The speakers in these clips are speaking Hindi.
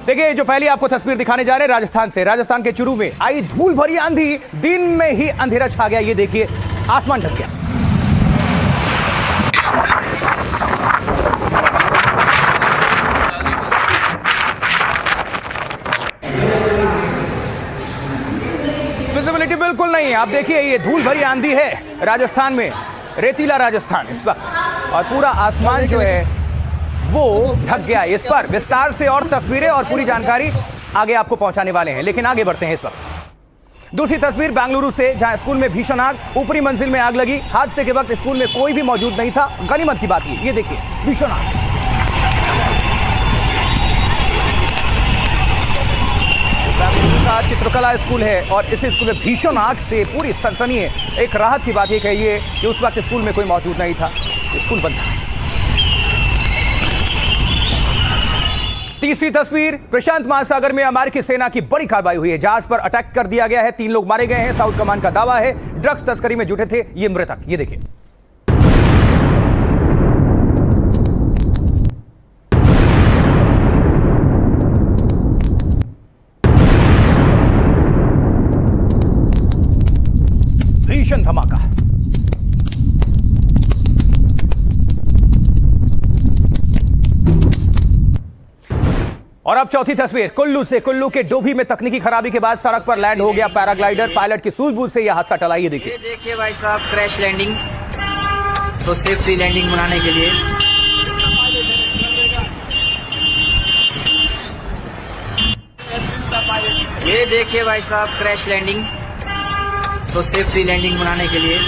देखिए जो पहली आपको तस्वीर दिखाने जा रहे हैं राजस्थान से, राजस्थान के चुरू में आई धूल भरी आंधी, दिन में ही अंधेरा छा गया। ये देखिए आसमान ढक गया। विजिबिलिटी बिल्कुल नहीं है। आप देखिए ये धूल भरी आंधी है राजस्थान में, रेतीला राजस्थान इस वक्त, और पूरा आसमान जो है वो ढक गया। इस पर विस्तार से और तस्वीरें और पूरी जानकारी आगे आपको पहुंचाने वाले हैं, लेकिन आगे बढ़ते हैं इस वक्त। दूसरी तस्वीर बेंगलुरु से, जहां स्कूल में भीषण आग, ऊपरी मंजिल में आग लगी। हादसे के वक्त स्कूल में कोई भी मौजूद नहीं था, गनीमत की बात ये देखिए भीषण आग। बेंगलुरु का चित्रकला स्कूल है और इस स्कूल में भीषण आग से पूरी सनसनी है। एक राहत की बात ये कहिए कि उस वक्त स्कूल में कोई मौजूद नहीं था, स्कूल बंद था। तीसरी तस्वीर, प्रशांत महासागर में अमेरिकी सेना की बड़ी कार्रवाई हुई है। जहाज पर अटैक कर दिया गया है, 3 लोग मारे गए हैं। साउथ कमांड का दावा है ड्रग्स तस्करी में जुटे थे ये मृतक। ये देखिए भीषण धमाका। और अब चौथी तस्वीर, कुल्लू से, कुल्लू के डोभी में तकनीकी खराबी के बाद सड़क पर लैंड हो गया पैराग्लाइडर। पायलट की सूझबूझ से यह हादसा टला। ये देखिए भाई साहब, क्रैश लैंडिंग, तो सेफ्टी लैंडिंग बनाने के लिए ये देखिए भाई साहब, क्रैश लैंडिंग, तो सेफ्टी लैंडिंग बनाने के लिए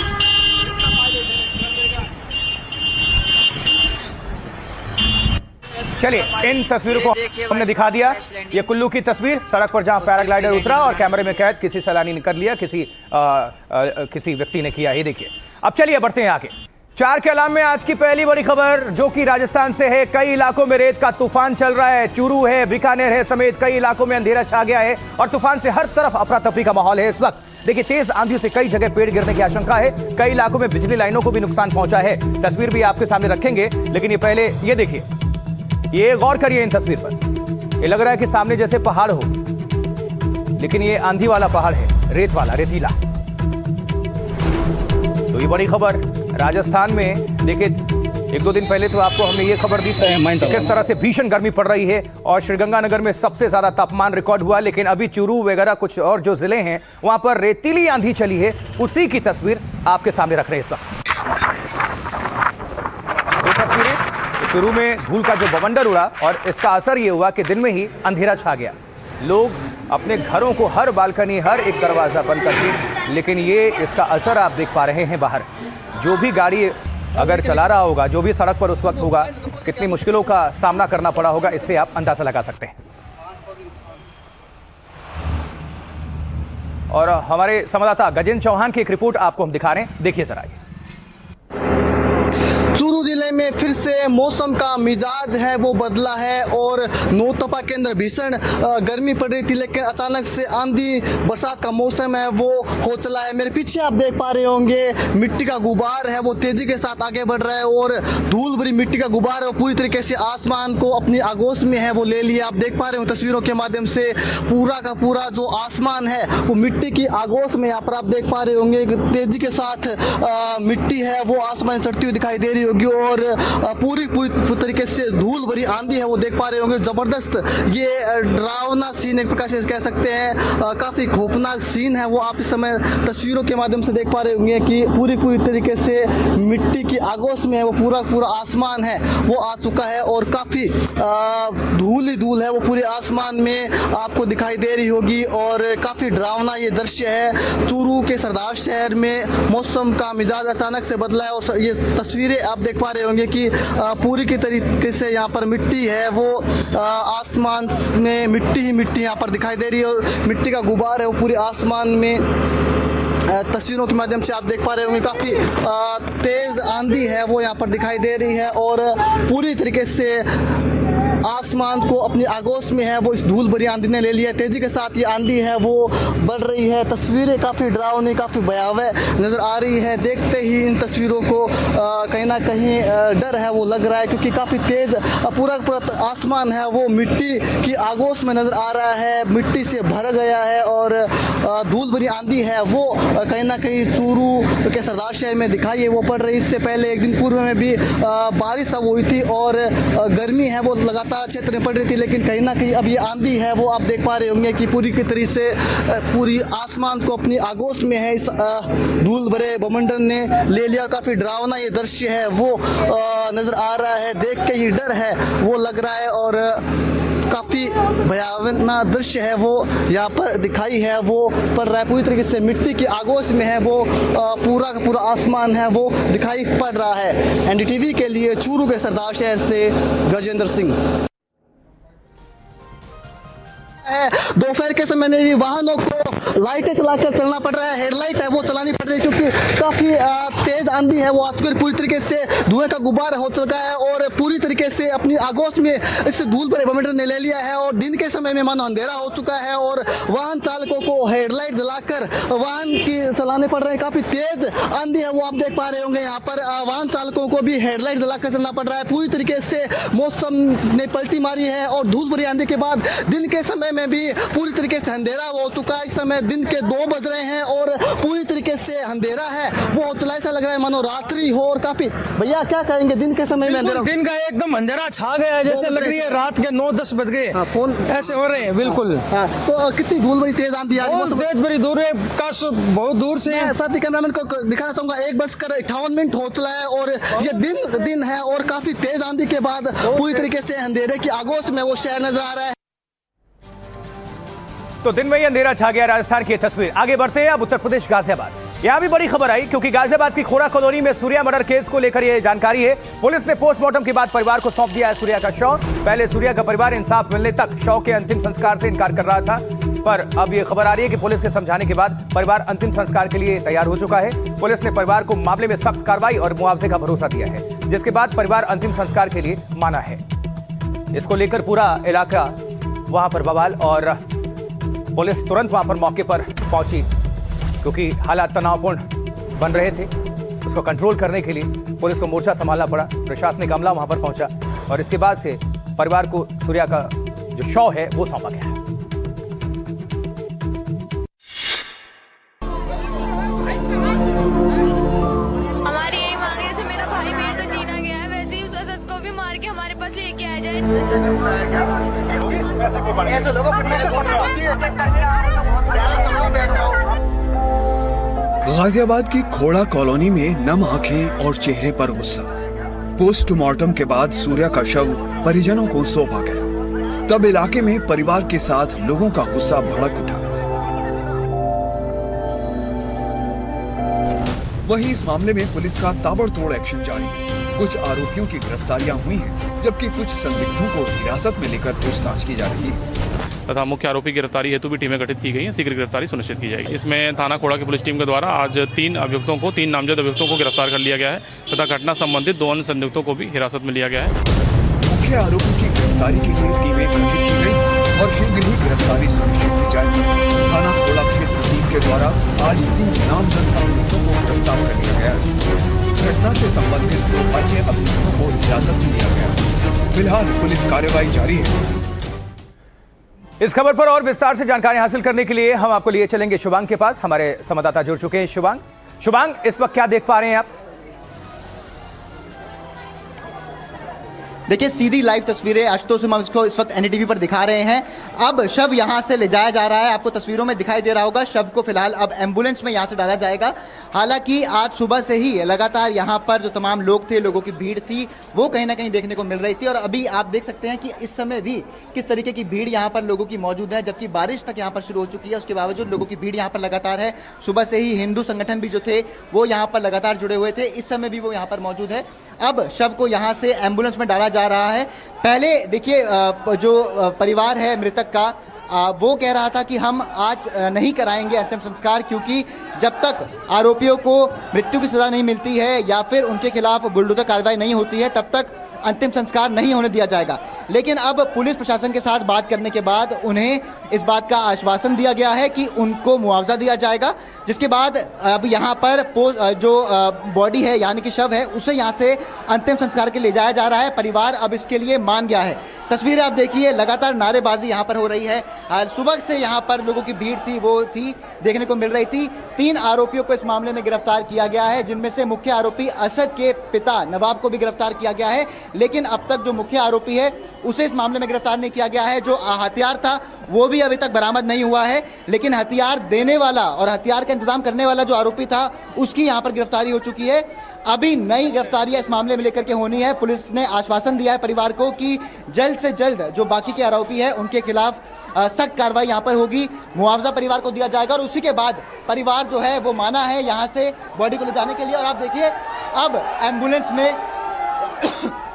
चलिए इन तस्वीरों को हमने दिखा दिया। ये कुल्लू की तस्वीर, सड़क पर जहां पैराग्लाइडर उतरा और कैमरे में कैद किसी सैलानी ने कर लिया, किसी व्यक्ति ने किया। ये देखिए। अब चलिए बढ़ते हैं आगे। 4 के अलाम में आज की पहली बड़ी खबर जो कि राजस्थान से है। कई इलाकों में रेत का तूफान चल रहा है। चूरू है, बीकानेर है समेत कई इलाकों में अंधेरा छा गया है और तूफान से हर तरफ अफरा तफरी का माहौल है इस वक्त। देखिए तेज आंधी से कई जगह पेड़ गिरने की आशंका है। कई इलाकों में बिजली लाइनों को भी नुकसान पहुंचा है। तस्वीर भी आपके सामने रखेंगे, लेकिन ये पहले ये देखिए, ये गौर करिए इन तस्वीर पर। ये लग रहा है कि सामने जैसे पहाड़ हो, लेकिन ये आंधी वाला पहाड़ है, रेत वाला, रेतीला। तो ये बड़ी खबर राजस्थान में। देखिए 1-2 दिन पहले तो आपको हमने ये खबर दी थी किस तरह से भीषण गर्मी पड़ रही है और श्रीगंगानगर में सबसे ज्यादा तापमान रिकॉर्ड हुआ। लेकिन अभी चूरू वगैरह कुछ और जो जिले हैं वहां पर रेतीली आंधी चली है, उसी की तस्वीर आपके सामने रख रहे हैं इस वक्त। 2 तस्वीरें। चूरू में धूल का जो बवंडर उड़ा और इसका असर ये हुआ कि दिन में ही अंधेरा छा गया। लोग अपने घरों को हर बालकनी, हर एक दरवाजा बंद करके, लेकिन ये इसका असर आप देख पा रहे हैं बाहर। जो भी गाड़ी अगर चला रहा होगा, जो भी सड़क पर उस वक्त होगा, कितनी मुश्किलों का सामना करना पड़ा होगा, इससे आप अंदाजा लगा सकते हैं। और हमारे संवाददाता गजेंद्र चौहान की एक रिपोर्ट आपको हम दिखा रहे हैं, देखिए जरा। चूरू जिले में फिर से मौसम का मिजाज है वो बदला है और नौतपा के अंदर भीषण गर्मी पड़ रही थी, लेकिन अचानक से आंधी बरसात का मौसम है वो हो चला है। मेरे पीछे आप देख पा रहे होंगे मिट्टी का गुबार है वो तेजी के साथ आगे बढ़ रहा है और धूल भरी मिट्टी का गुबार है पूरी तरीके से आसमान को अपनी आगोश में है वो ले लिया। आप देख पा रहे हो तस्वीरों के माध्यम से पूरा का पूरा जो आसमान है वो मिट्टी की आगोश में, यहाँ पर आप देख पा रहे होंगे तेजी के साथ मिट्टी है वो आसमान चढ़ती हुई दिखाई दे रही होगी और पूरी तरीके से धूल भरी आंधी है वो देख पा रहे होंगे। जबरदस्त ये डरावना सीन एक प्रकार से कह सकते हैं, काफी खौफनाक सीन है वो आप इस समय तस्वीरों के माध्यम से देख पा रहे होंगे कि पूरी तरीके से मिट्टी की आगोश में है वो पूरा आसमान है वो आ चुका है और काफी धूल ही धूल है वो पूरे आसमान में आपको दिखाई दे रही होगी और काफी डरावना ये दृश्य है। चूरू के सरदार शहर में मौसम का मिजाज अचानक से बदला है और ये तस्वीरें आप देख पा रहे होंगे कि पूरी की तरीके से यहाँ पर मिट्टी है वो आसमान में मिट्टी ही मिट्टी यहाँ पर दिखाई दे रही है और मिट्टी का गुबार है वो पूरे आसमान में तस्वीरों के माध्यम से आप देख पा रहे होंगे। काफ़ी तेज़ आंधी है वो यहाँ पर दिखाई दे रही है और पूरी तरीके से आसमान को अपनी आगोश में है वो इस धूल भरी आंधी ने ले लिया। तेजी के साथ ये आंधी है वो बढ़ रही है। तस्वीरें काफ़ी डरावनी, काफ़ी भयावह नज़र आ रही है। देखते ही इन तस्वीरों को कहीं ना कहीं डर है वो लग रहा है, क्योंकि काफ़ी तेज़ पूरा आसमान है वो मिट्टी की आगोश में नज़र आ रहा है, मिट्टी से भर गया है। और धूल भरी आंधी है वो कहीं ना कहीं चूरू के सरदार शहर में दिखाई है वो पड़ रही। इससे पहले एक दिन पूर्व में भी बारिश अब हुई थी और गर्मी है वो लगातार क्षेत्र में पड़ रही थी, लेकिन कहीं ना कहीं अब ये आंधी है वो आप देख पा रहे होंगे कि पूरी की तरीके से पूरी आसमान को अपनी आगोश में है इस धूल भरे बमंडल ने ले लिया। काफ़ी डरावना ये दृश्य है वो नज़र आ रहा है। देख के ये डर है वो लग रहा है और काफ़ी भयावह दृश्य है वो यहाँ पर दिखाई है वो पड़ रहा है। पूरी तरीके से मिट्टी की आगोश में है वो पूरा का पूरा आसमान है वो दिखाई पड़ रहा है। एनडीटीवी के लिए चूरू के सरदार शहर से गजेंद्र सिंह। दोपहर के समय में भी वाहनों को लाइटें चलाकर चलना पड़ रहा है। हेडलाइट है वो चलानी पड़ रही है, क्योंकि काफ़ी तेज आंधी है वो आ चुकी है। पूरी तरीके से धुएं का गुब्बार हो चुका है और पूरी तरीके से अपनी आगोश में इस धूल भरे बमंडल ने ले लिया है। और दिन के समय में मानो अंधेरा हो चुका है और वाहन चालकों को हेडलाइट जलाकर वाहन की चलाने पड़ रहे हैं। काफ़ी तेज आंधी है वो आप देख पा रहे होंगे। यहाँ पर वाहन चालकों को भी हेडलाइट जलाकर चलना पड़ रहा है। पूरी तरीके से मौसम ने पलटी मारी है और धूल भरी आंधी के बाद दिन के समय में भी पूरी तरीके से अंधेरा हो चुका है। इस समय दिन के 2 बज रहे हैं और पूरी तरीके से अंधेरा है वो होता ऐसा लग रहा है मानो रात्रि हो। और काफी भैया क्या कहेंगे, दिन के समय में अंधेरा, दिन का एकदम अंधेरा छा गया है, जैसे लग रही है रात के 9-10 बज गए। फोन ऐसे हो रहे हैं बिल्कुल। तो कितनी धूल भरी तेज आंधी आ रही है, तेज भरी दूर है, काश बहुत दूर से। साथ ही कैमरामैन को दिखाना चाहूंगा 1:58 हो चला है और ये दिन है और काफी तेज आंधी के बाद पूरी तरीके से अंधेरे की आगोश में वो शहर नजर आ रहा है। तो दिन में ही अंधेरा छा गया, राजस्थान की तस्वीर। आगे बढ़ते हैं अब उत्तर प्रदेश गाजियाबाद। यहां भी बड़ी खबर आई, क्योंकि गाजियाबाद की खोड़ा कॉलोनी में सूर्या मर्डर केस को लेकर यह जानकारी है। पुलिस ने पोस्टमार्टम के बाद परिवार को सौंप दिया है सूर्या का शव। पहले सूर्या का परिवार इंसाफ मिलने तक शव के अंतिम संस्कार से इनकार कर रहा था, पर अब यह खबर आ रही है कि पुलिस के समझाने के बाद परिवार अंतिम संस्कार के लिए तैयार हो चुका है। पुलिस ने परिवार को मामले में सख्त कार्रवाई और मुआवजे का भरोसा दिया है, जिसके बाद परिवार अंतिम संस्कार के लिए माना है। इसको लेकर पूरा इलाका वहां पर बवाल और पुलिस तुरंत वहां पर मौके पर पहुंची, क्योंकि हालात तनावपूर्ण बन रहे थे। उसको कंट्रोल करने के लिए पुलिस को मोर्चा संभालना पड़ा। प्रशासनिक अमला वहां पर पहुंचा और इसके बाद से परिवार को सूर्या का जो शव है वो सौंपा गया है। हमारी यही मांग है, जैसे मेरा भाई मेरे से जीना गया है वैसे ही उस असद को भी मार के हमारे पास लेके आ जाए। गाजियाबाद की खोड़ा कॉलोनी में नम आंखें और चेहरे पर गुस्सा। पोस्टमार्टम के बाद सूर्या का शव परिजनों को सौंपा गया। तब इलाके में परिवार के साथ लोगों का गुस्सा भड़क उठा। वहीं इस मामले में पुलिस का ताबड़तोड़ एक्शन जारी है। कुछ आरोपियों की गिरफ्तारियां हुई हैं, जबकि कुछ संदिग्धों को हिरासत में लेकर पूछताछ की जा रही है तथा मुख्य आरोपी गिरफ्तारी हेतु भी टीमें गठित की गई हैं। शीघ्र गिरफ्तारी सुनिश्चित की जाएगी। इसमें थाना खोड़ा की पुलिस टीम के द्वारा आज 3 नामजद अभियुक्तों को गिरफ्तार कर लिया गया है तथा घटना संबंधित 2 अन्य संदिग्धों को भी हिरासत में लिया गया है। मुख्य आरोपी की गिरफ्तारी के लिए टीमें गठित की गई और शीघ्र ही गिरफ्तारी सुनिश्चित की जाएगी। थाना खोड़ा क्षेत्र टीम के द्वारा आज 3 नामजद अभियुक्तों को गिरफ्तार कर लिया गया। घटना से संबंधित 2 अन्य अभियुक्तों को हिरासत में लिया गया। फिलहाल पुलिस कार्रवाई जारी है। इस खबर पर और विस्तार से जानकारी हासिल करने के लिए हम आपको लिए चलेंगे शुभांग के पास। हमारे संवाददाता जुड़ चुके हैं। शुभांग, इस वक्त क्या देख पा रहे हैं आप? देखिए सीधी लाइव तस्वीरें आशुतोष हम इसको इस वक्त एनडीटीवी पर दिखा रहे हैं। अब शव यहां से ले जाया जा रहा है। आपको तस्वीरों में दिखाई दे रहा होगा, शव को फिलहाल अब एम्बुलेंस में यहां से डाला जाएगा। हालांकि आज सुबह से ही लगातार यहां पर जो तमाम लोग थे, लोगों की भीड़ थी, वो कहीं ना कहीं देखने को मिल रही थी। और अभी आप देख सकते हैं कि इस समय भी किस तरीके की भीड़ यहाँ पर लोगों की मौजूद है, जबकि बारिश तक यहाँ पर शुरू हो चुकी है। उसके बावजूद लोगों की भीड़ यहाँ पर लगातार है। सुबह से ही हिंदू संगठन भी जो थे वो यहाँ पर लगातार जुड़े हुए थे, इस समय भी वो यहाँ पर मौजूद है। अब शव को यहाँ से एम्बुलेंस में डाला जा रहा है। पहले देखिए जो परिवार है मृतक का, वो कह रहा था कि हम आज नहीं कराएंगे अंतिम संस्कार, क्योंकि जब तक आरोपियों को मृत्यु की सजा नहीं मिलती है या फिर उनके खिलाफ बुलडोजर कार्रवाई नहीं होती है, तब तक अंतिम संस्कार नहीं होने दिया जाएगा। लेकिन अब पुलिस प्रशासन के साथ बात करने के बाद उन्हें इस बात का आश्वासन दिया गया है कि उनको मुआवजा दिया जाएगा, जिसके बाद अब यहाँ पर जो बॉडी है यानी कि शव है उसे यहाँ से अंतिम संस्कार के ले जाया जा रहा है। परिवार अब इसके लिए मान गया है। तस्वीरें आप देखिए, लगातार नारेबाजी यहाँ पर हो रही है। सुबह से यहाँ पर लोगों की भीड़ थी, वो थी देखने को मिल रही थी। 3 आरोपियों को इस मामले में गिरफ्तार किया गया है, जिनमें से मुख्य आरोपी असद के पिता नवाब को भी गिरफ्तार किया गया है। लेकिन अब तक जो मुख्य आरोपी है उसे इस मामले में गिरफ्तार नहीं किया गया है। जो हथियार था वो भी अभी तक बरामद नहीं हुआ है, लेकिन हथियार देने वाला और हथियार का इंतजाम करने वाला जो आरोपी था उसकी यहाँ पर गिरफ्तारी हो चुकी है। अभी नई गिरफ्तारियां इस मामले में लेकर के होनी है। पुलिस ने आश्वासन दिया है परिवार को कि जल्द से जल्द जो बाकी के आरोपी है उनके खिलाफ सख्त कार्रवाई यहाँ पर होगी, मुआवजा परिवार को दिया जाएगा और उसी के बाद परिवार जो है वो माना है यहाँ से बॉडी को ले जाने के लिए। और आप देखिए अब एम्बुलेंस में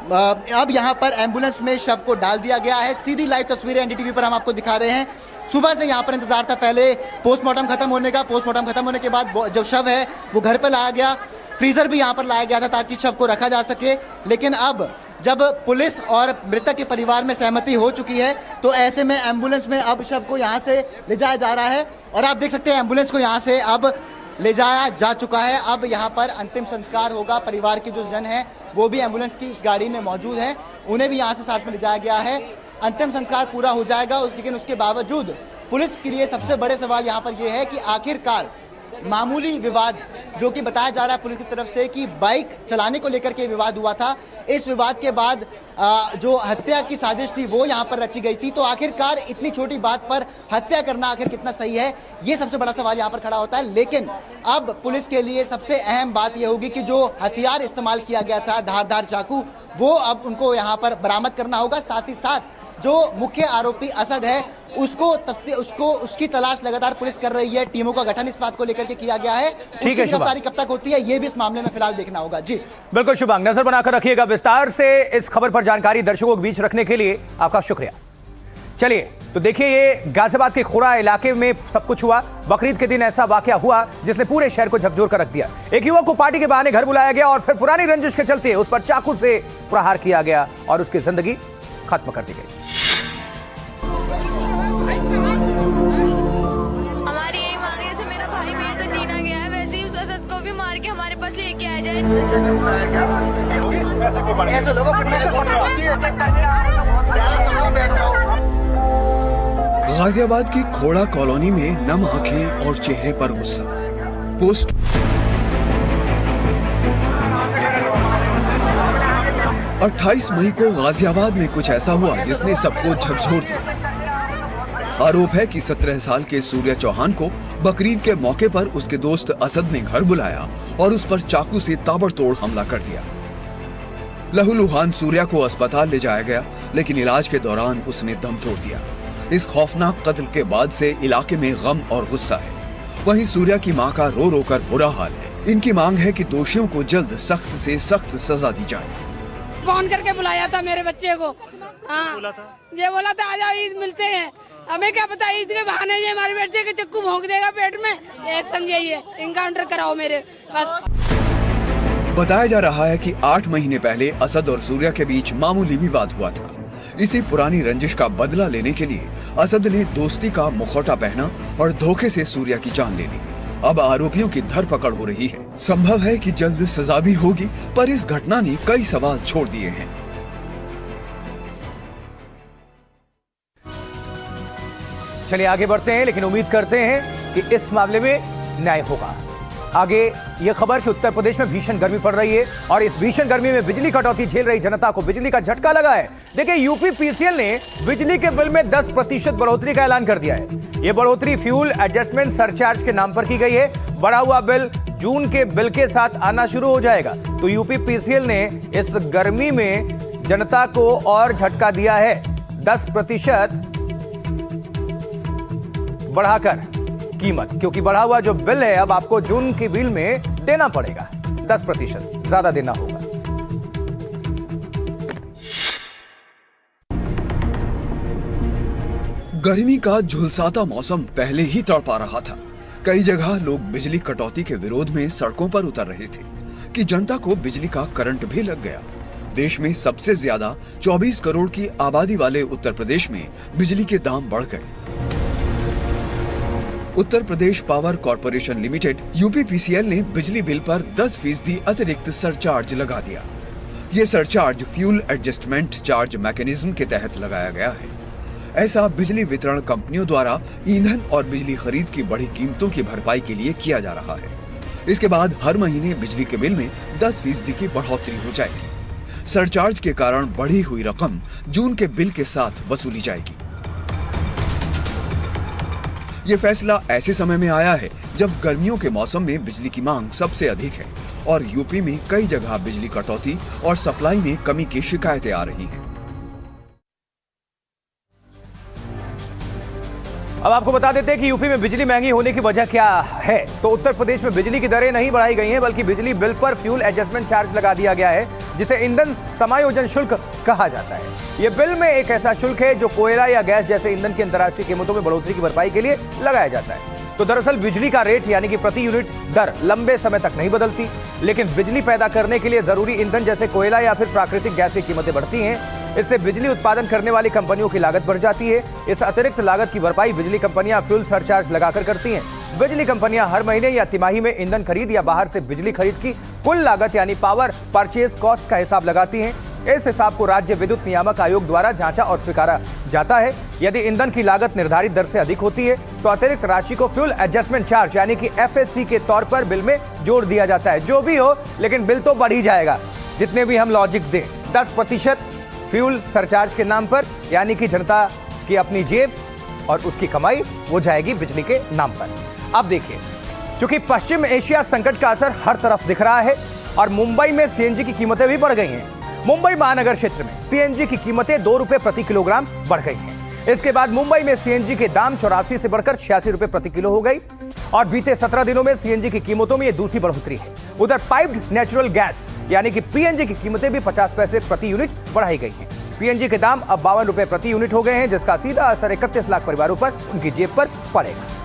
अब यहाँ पर एम्बुलेंस में शव को डाल दिया गया है। सीधी लाइव तस्वीरें एनडीटीवी पर हम आपको दिखा रहे हैं। सुबह से यहाँ पर इंतजार था पहले पोस्टमार्टम खत्म होने का। पोस्टमार्टम खत्म होने के बाद जो शव है वो घर पर लाया गया। फ्रीजर भी यहाँ पर लाया गया था ताकि शव को रखा जा सके। लेकिन अब जब पुलिस और मृतक के परिवार में सहमति हो चुकी है तो ऐसे में एम्बुलेंस में अब शव को यहाँ से ले जाया जा रहा है। और आप देख सकते हैं एम्बुलेंस को यहाँ से अब ले जाया जा चुका है। अब यहाँ पर अंतिम संस्कार होगा। परिवार के जो जन हैं वो भी एम्बुलेंस की इस गाड़ी में मौजूद हैं, उन्हें भी यहाँ से साथ में ले जाया गया है। अंतिम संस्कार पूरा हो जाएगा। लेकिन उसके बावजूद पुलिस के लिए सबसे बड़े सवाल यहाँ पर यह है कि आखिरकार मामूली विवाद जो कि बताया जा रहा है पुलिस की तरफ से कि बाइक चलाने को लेकर के विवाद हुआ था, इस विवाद के बाद जो हत्या की साजिश थी वो यहाँ पर रची गई थी। तो आखिरकार इतनी छोटी बात पर हत्या करना आखिर कितना सही है, ये सबसे बड़ा सवाल यहाँ पर खड़ा होता है। लेकिन अब पुलिस के लिए सबसे अहम बात यह होगी कि जो हथियार इस्तेमाल किया गया था, धारदार चाकू, वो अब उनको यहाँ पर बरामद करना होगा। साथ ही साथ जो मुख्य आरोपी असद है उसकी तलाश लगातार पुलिस कर रही है। टीमों का गठन इस बात को लेकर के किया गया है। ठीक है, गिरफ्तारी कब तक होती है ये भी इस मामले में फिलहाल देखना होगा। जी बिल्कुल शुभांग, नजर बनाकर रखिएगा। विस्तार से इस खबर पर जानकारी दर्शकों के बीच रखने के लिए आपका शुक्रिया। चलिए तो देखिए, ये गाजियाबाद के खुरा इलाके में सब कुछ हुआ। बकरीद के दिन ऐसा वाकया हुआ जिसने पूरे शहर को झकझोर कर रख दिया। एक युवक को पार्टी के बहाने घर बुलाया गया और फिर पुरानी रंजिश के चलते उस पर चाकू से प्रहार किया गया और उसकी जिंदगी खत्म कर दी गई। हमारी यही मांग है, जैसे मेरा भाई मेरे से जीना गया है वैसे ही उस असद को भी मार के हमारे पास लेके आ जाए। गाजियाबाद की खोड़ा कॉलोनी में नम आंखें और चेहरे पर गुस्सा। पोस्ट 28 मई को गाजियाबाद में कुछ ऐसा हुआ जिसने सबको झकझोर दिया। आरोप है कि 17 साल के सूर्य चौहान को बकरीद के मौके पर उसके दोस्त असद ने घर बुलाया और उस पर चाकू से ताबड़तोड़ हमला कर दिया। लहूलुहान सूर्या को अस्पताल ले जाया गया, लेकिन इलाज के दौरान उसने दम तोड़ दिया। इस खौफनाक कत्ल के बाद से इलाके में गम और गुस्सा है। वहीं सूर्या की मां का रो रो कर बुरा हाल है। इनकी मांग है कि दोषियों को जल्द सख्त से सख्त सजा दी जाए। फोन करके बुलाया था मेरे बच्चे को। हाँ, ये बोला था आ जाओ ईद मिलते हैं। हमें क्या पता ईद के बहाने ये हमारे बेटे के चक्कू भोंक देगा पेट में। एक्शन यही है, इनकाउंटर कराओ मेरे बस। बताया जा रहा है कि 8 महीने पहले असद और सूर्या के बीच मामूली विवाद हुआ था। इसी पुरानी रंजिश का बदला लेने के लिए असद ने दोस्ती का मुखौटा पहना और धोखे से सूर्या की जान ले ली। अब आरोपियों की धरपकड़ हो रही है। संभव है कि जल्द सजा भी होगी, पर इस घटना ने कई सवाल छोड़ दिए हैं। चलिए आगे बढ़ते हैं, लेकिन उम्मीद करते हैं कि इस मामले में न्याय होगा। आगे यह खबर कि उत्तर प्रदेश में भीषण गर्मी पड़ रही है और इस भीषण गर्मी में बिजली कटौती झेल रही जनता को बिजली का झटका लगा है। देखिए, यूपी पीसीएल ने बिजली के बिल में 10% बढ़ोतरी का ऐलान कर दिया है। यह बढ़ोतरी फ्यूल एडजस्टमेंट सरचार्ज के नाम पर की गई है। बढ़ा हुआ बिल जून के बिल के साथ आना शुरू हो जाएगा। तो यूपी पीसीएल ने इस गर्मी में जनता को और झटका दिया है। 10% बढ़ाकर कीमत, क्योंकि बढ़ा हुआ जो बिल है अब आपको जून के बिल में देना पड़ेगा। 10% ज्यादा देना होगा। गर्मी का झुलसाता मौसम पहले ही तड़पा रहा था। कई जगह लोग बिजली कटौती के विरोध में सड़कों पर उतर रहे थे कि जनता को बिजली का करंट भी लग गया। देश में सबसे ज्यादा 24 करोड़ की आबादी वाले उत्तर प्रदेश में बिजली के दाम बढ़ गए। Uttar Pradesh power corporation limited UPPCL ने बिजली बिल पर 10% अतिरिक्त सरचार्ज लगा दिया। ये surcharge fuel adjustment charge mechanism के तहत लगाया गया है। ऐसा बिजली वितरण कंपनियों द्वारा ईंधन और बिजली खरीद की बढ़ी कीमतों की भरपाई के लिए किया जा रहा है। इसके बाद हर महीने बिजली के बिल में 10% की बढ़ोतरी हो जाएगी। सरचार्ज के कारण बढ़ी हुई रकम जून के बिल के साथ वसूली जाएगी। ये फैसला ऐसे समय में आया है जब गर्मियों के मौसम में बिजली की मांग सबसे अधिक है और यूपी में कई जगह बिजली कटौती और सप्लाई में कमी की शिकायतें आ रही हैं। अब आपको बता देते हैं कि यूपी में बिजली महंगी होने की वजह क्या है। तो उत्तर प्रदेश में बिजली की दरें नहीं बढ़ाई गई हैं, बल्कि बिजली बिल पर फ्यूल एडजस्टमेंट चार्ज लगा दिया गया है, जिसे ईंधन समायोजन शुल्क कहा जाता है। यह बिल में एक ऐसा शुल्क है जो कोयला या गैस जैसे ईंधन की अंतर्राष्ट्रीय कीमतों में बढ़ोतरी की भरपाई के लिए लगाया जाता है। तो दरअसल बिजली का रेट यानी कि प्रति यूनिट दर लंबे समय तक नहीं बदलती, लेकिन बिजली पैदा करने के लिए जरूरी ईंधन जैसे कोयला या फिर प्राकृतिक गैस की कीमतें बढ़ती हैं। इससे बिजली उत्पादन करने वाली कंपनियों की लागत बढ़ जाती है। इस अतिरिक्त लागत की भरपाई बिजली कंपनियां फ्यूल सरचार्ज लगाकर करती हैं। बिजली कंपनियां हर महीने या तिमाही में ईंधन खरीद या बाहर से बिजली खरीद की कुल लागत यानी पावर परचेज कॉस्ट का हिसाब लगाती हैं। इस हिसाब को राज्य विद्युत नियामक आयोग द्वारा जांचा और स्वीकारा जाता है। यदि ईंधन की लागत निर्धारित दर से अधिक होती है तो अतिरिक्त राशि को फ्यूल एडजस्टमेंट चार्ज यानी कि एफएससी के तौर पर बिल में जोड़ दिया जाता है। जो भी हो, लेकिन बिल तो बढ़ ही जाएगा, जितने भी हम लॉजिक दें। 10% फ्यूल सरचार्ज के नाम पर, यानी कि जनता की अपनी जेब और उसकी कमाई वो जाएगी बिजली के नाम पर। अब देखिए, चूंकि पश्चिम एशिया संकट का असर हर तरफ दिख रहा है और मुंबई में सीएनजी की कीमतें भी बढ़ गई हैं। मुंबई महानगर क्षेत्र में सीएनजी की कीमतें 2 रुपए प्रति किलोग्राम बढ़ गई हैं। इसके बाद मुंबई में सीएनजी के दाम 84 से बढ़कर 86 रुपए प्रति किलो हो गई और बीते 17 दिनों में सीएनजी की कीमतों में यह दूसरी बढ़ोतरी है। उधर पाइप्ड नेचुरल गैस यानी कि पीएनजी की कीमतें भी 50 पैसे प्रति यूनिट बढ़ाई गई हैं। पीएनजी के दाम अब 52 रुपए प्रति यूनिट हो गए हैं, जिसका सीधा असर 31 लाख परिवारों पर, उनकी जेब पर पड़ेगा।